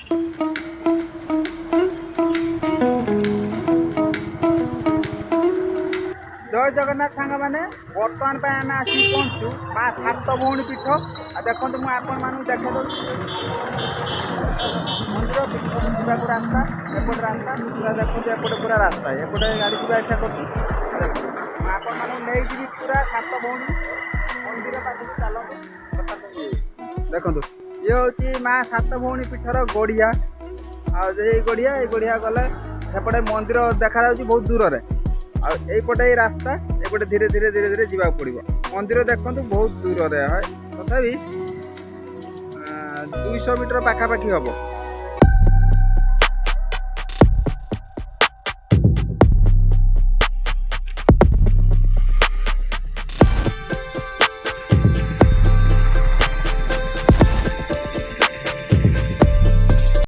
जय जगन्नाथ सांग मैंने बर्तमान आम आसिक पहुँचु माँ सात भौणी पीठ आ देखो मुझे आपण मानू देखे मंदिर पीठ जावाक रास्ता एपटे रास्ता पूरा देखो एपटे पूरा रास्ता एपटे गाड़ी जी आसा कर आपण मानू नहीं जी पूरा सात भौणी मंदिर पाख चल देखो ये हूँ माँ सात भौणी पीठर गड़िया गड़िया गड़िया गले सेपटे मंदिर देखा बहुत दूर में आईपटे रास्ता एपटे धीरे धीरे धीरे धीरे जावाक पड़ो मंदिर देखो बहुत दूर है तथा 200 मीटर पाखापाखि हम